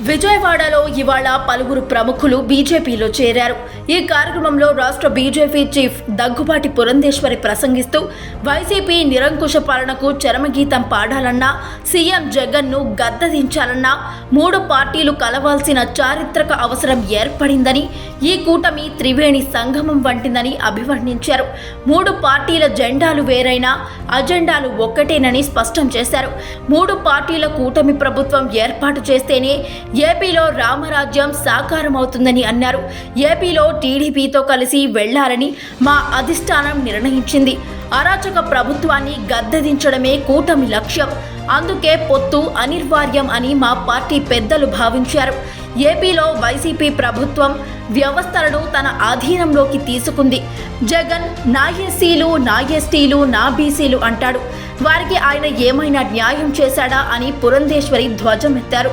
విజయవాడలో ఇవాళ పలువురు ప్రముఖులు బీజేపీలో చేరారు. ఈ కార్యక్రమంలో రాష్ట్ర బీజేపీ చీఫ్ దగ్గుబాటి పురంధేశ్వరి ప్రసంగిస్తూ వైసీపీ నిరంకుశ పాలనకు చరమగీతం పాడాలన్నా, సీఎం జగన్ను గద్దదించాలన్నా 3 పార్టీలు కలవాల్సిన చారిత్రక అవసరం ఏర్పడిందని, ఈ కూటమి త్రివేణి సంగమం వంటిదని అభివర్ణించారు. 3 పార్టీల జెండాలు వేరైనా అజెండాలు ఒక్కటేనని స్పష్టం చేశారు. 3 పార్టీల కూటమి ప్రభుత్వం ఏర్పాటు చేస్తేనే ఏపీలో రామరాజ్యం సాకారమవుతుందని అన్నారు. ఏపీలో టీడీపీతో కలిసి వెళ్లాలని మా అధిష్టానం నిర్ణయించింది. అరాచక ప్రభుత్వాన్ని గద్దెదించడమే కూటమి లక్ష్యం. అందుకే పొత్తు అనివార్యం అని మా పార్టీ పెద్దలు భావించారు. ఏపీలో వైసీపీ ప్రభుత్వం వ్యవస్థలను తన ఆధీనంలోకి తీసుకుంది. జగన్ నా ఎస్సీలు, నా ఎస్టీలు, నా బీసీలు అంటాడు. వారికి ఆయన ఏమైనా న్యాయం చేశాడా అని పురంధేశ్వరి ధ్వజమెత్తారు.